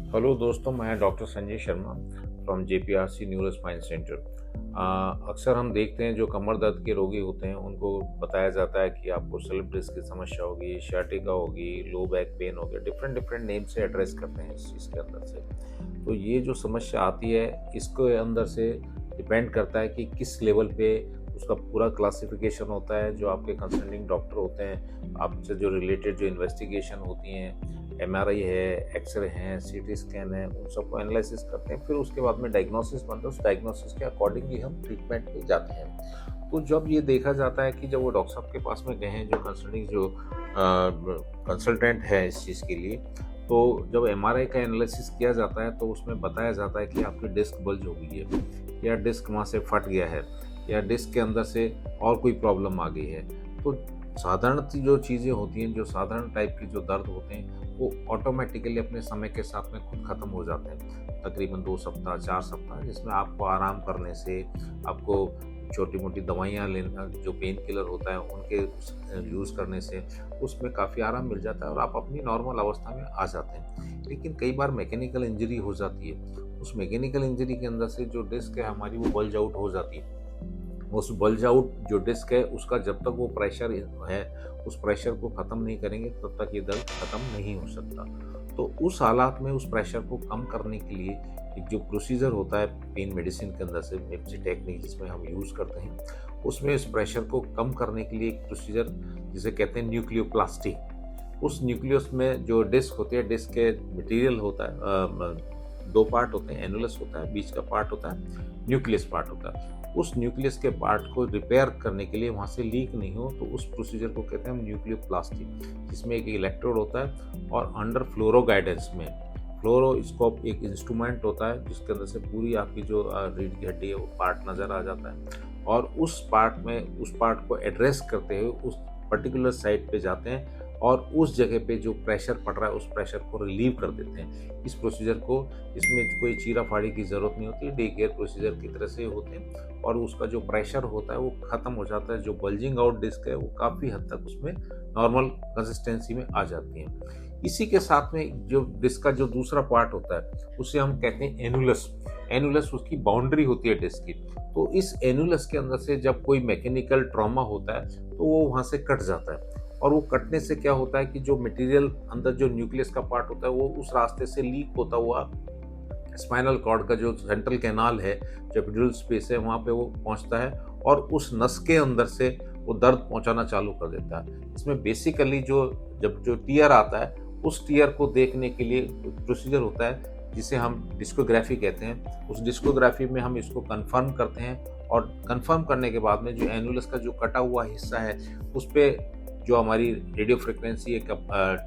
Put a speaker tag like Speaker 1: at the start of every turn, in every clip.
Speaker 1: Hello दोस्तों, मैं doctor Sanjay Sharma from JPRC neuro spine centre. अक्सर हम देखते हैं जो कमर दर्द के रोगी होते हैं उनको बताया जाता है कि आपको स्लिप डिस्क की समस्या होगी, sciatica होगी, लो बैक पेन हो गया, डिफरेंट डिफरेंट नेम से एड्रेस करते हैं इस चीज़ के अंदर से। तो ये जो समस्या आती है इसके अंदर से डिपेंड करता है कि किस लेवल पे उसका पूरा क्लासिफिकेशन होता है। जो आपके कंसल्टिंग डॉक्टर होते हैं, आपसे जो रिलेटेड जो इन्वेस्टिगेशन होती हैं, एमआरआई है, एक्सरे हैं, सीटी स्कैन है, उन सबको एनालिसिस करते हैं। फिर उसके बाद में डायग्नोसिस बनता है, उस डायग्नोसिस के अकॉर्डिंगली हम ट्रीटमेंट पे जाते हैं। तो जब ये देखा जाता है कि जब वो डॉक्टर साहब के पास में गए हैं, जो कंसल्टिंग जो कंसल्टेंट है इस चीज़ के लिए, तो जब एमआरआई का एनालिसिस किया जाता है तो उसमें बताया जाता है कि आपकी डिस्क बल्ज हो गई है, या डिस्क वहाँ से फट गया है, या डिस्क के अंदर से और कोई प्रॉब्लम आ गई है। तो साधारण जो चीज़ें होती हैं, जो साधारण टाइप के जो दर्द होते हैं, वो ऑटोमेटिकली अपने समय के साथ में खुद ख़त्म हो जाते हैं। तकरीबन 2 सप्ताह, 4 सप्ताह, जिसमें आपको आराम करने से, आपको छोटी-मोटी दवाइयाँ लेना, जो पेन किलर होता है उनके यूज़ करने से उसमें काफ़ी आराम मिल जाता है और आप अपनी नॉर्मल अवस्था में आ जाते हैं। लेकिन कई बार मैकेनिकल इंजरी हो जाती है। उस मैकेनिकल इंजरी के अंदर से जो डिस्क है हमारी, वो बल्ज आउट हो जाती है। उस बल्ज आउट जो डिस्क है उसका जब तक वो प्रेशर है, उस प्रेशर को ख़त्म नहीं करेंगे तब तक ये दर्द ख़त्म नहीं हो सकता। तो उस हालात में उस प्रेशर को कम करने के लिए एक जो प्रोसीजर होता है पेन मेडिसिन के अंदर से, मेप्सी टेक्निक जिसमें हम यूज़ करते हैं, उसमें इस प्रेशर को कम करने के लिए एक प्रोसीजर जिसे कहते हैं न्यूक्लियोप्लास्टी। उस न्यूक्लियस में जो डिस्क होती है, डिस्क के मटेरियल होता है, 2 पार्ट होते हैं, एनुलस होता है, बीच का पार्ट होता है, न्यूक्लियस पार्ट होता है। उस न्यूक्लियस के पार्ट को रिपेयर करने के लिए, वहाँ से लीक नहीं हो, तो उस प्रोसीजर को कहते हैं हम न्यूक्लियोप्लास्टी, जिसमें एक इलेक्ट्रोड होता है और अंडर फ्लोरो गाइडेंस में फ्लोरोस्कोप एक इंस्ट्रूमेंट होता है जिसके अंदर से पूरी आपकी जो रीढ़ की हड्डी है वो पार्ट नज़र आ जाता है, और उस पार्ट को एड्रेस करते हुए उस पर्टिकुलर साइट पे जाते हैं और उस जगह पे जो प्रेशर पड़ रहा है उस प्रेशर को रिलीव कर देते हैं। इस प्रोसीजर को, इसमें कोई चीरा-फाड़ी की ज़रूरत नहीं होती, डे केयर प्रोसीजर की तरह से होते हैं और उसका जो प्रेशर होता है वो ख़त्म हो जाता है। जो बल्जिंग आउट डिस्क है वो काफ़ी हद तक उसमें नॉर्मल कंसिस्टेंसी में आ जाती है। इसी के साथ में जो डिस्क का जो दूसरा पार्ट होता है उसे हम कहते हैं एनुलस। एनुलस उसकी बाउंड्री होती है डिस्क की। तो इस एनुलस के अंदर से जब कोई मैकेनिकल ट्रॉमा होता है तो वो वहाँ से कट जाता है, और वो कटने से क्या होता है कि जो मटेरियल अंदर जो न्यूक्लियस का पार्ट होता है वो उस रास्ते से लीक होता हुआ स्पाइनल कॉर्ड का जो सेंट्रल कैनाल है, जो एपिड्यूरल स्पेस है, वहाँ पे वो पहुँचता है और उस नस के अंदर से वो दर्द पहुँचाना चालू कर देता है। इसमें बेसिकली जब जो टीयर आता है उस टीयर को देखने के लिए प्रोसीजर होता है जिसे हम डिस्कोग्राफी कहते हैं। उस डिस्कोग्राफी में हम इसको कन्फर्म करते हैं और कन्फर्म करने के बाद में जो एनुलस का जो कटा हुआ हिस्सा है उस पे जो हमारी रेडियो फ्रिक्वेंसी एक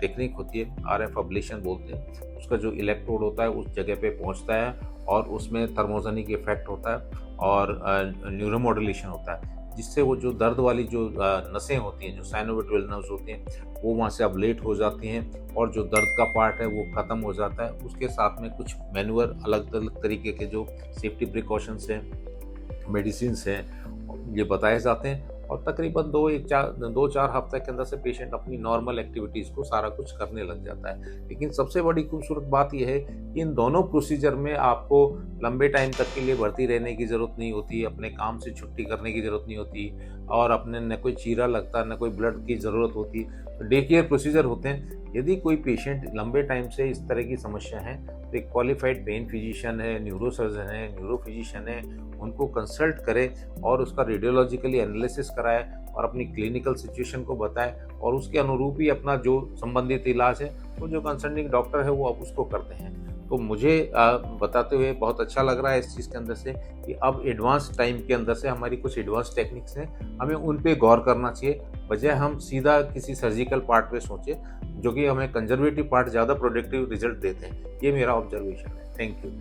Speaker 1: टेक्निक होती है, आरएफ अब्लेशन बोलते हैं, उसका जो इलेक्ट्रोड होता है उस जगह पे पहुंचता है और उसमें थर्मोजेनिक इफेक्ट होता है और न्यूरोमॉड्यूलेशन होता है, जिससे वो जो दर्द वाली जो नसें होती हैं, जो साइनोविट्रियल नर्व्स होती हैं, वो वहाँ से अबलेट हो जाती हैं और जो दर्द का पार्ट है वो ख़त्म हो जाता है। उसके साथ में कुछ मैनुअल अलग अलग तरीके के जो सेफ्टी प्रिकॉशंस हैं, मेडिसिन्स हैं, ये बताए जाते हैं और तकरीबन 2-4 हफ्ते के अंदर से पेशेंट अपनी नॉर्मल एक्टिविटीज़ को सारा कुछ करने लग जाता है। लेकिन सबसे बड़ी खूबसूरत बात यह है कि इन दोनों प्रोसीजर में आपको लंबे टाइम तक के लिए भर्ती रहने की ज़रूरत नहीं होती, अपने काम से छुट्टी करने की ज़रूरत नहीं होती और अपने न कोई चीरा लगता, न कोई ब्लड की ज़रूरत होती। तो डे केयर प्रोसीजर होते हैं। यदि कोई पेशेंट लंबे टाइम से इस तरह की समस्या है तो एक क्वालिफाइड पेन फिजिशियन है, न्यूरोसर्जन है, न्यूरो फिजिशियन है, उनको कंसल्ट करें और उसका रेडियोलॉजिकली एनालिसिस कराए और अपनी क्लिनिकल सिचुएशन को बताए और उसके अनुरूप ही अपना जो संबंधित इलाज है वो जो कंसर्निंग डॉक्टर है वो अब उसको करते हैं। तो मुझे बताते हुए बहुत अच्छा लग रहा है इस चीज़ के अंदर से कि अब एडवांस टाइम के अंदर से हमारी कुछ एडवांस टेक्निक्स हैं, हमें उन पे गौर करना चाहिए, बजाय हम सीधा किसी सर्जिकल पार्ट पे सोचें जो कि हमें कंजर्वेटिव पार्ट ज़्यादा प्रोडक्टिव रिजल्ट देते हैं। ये मेरा ऑब्जर्वेशन है। Thank you.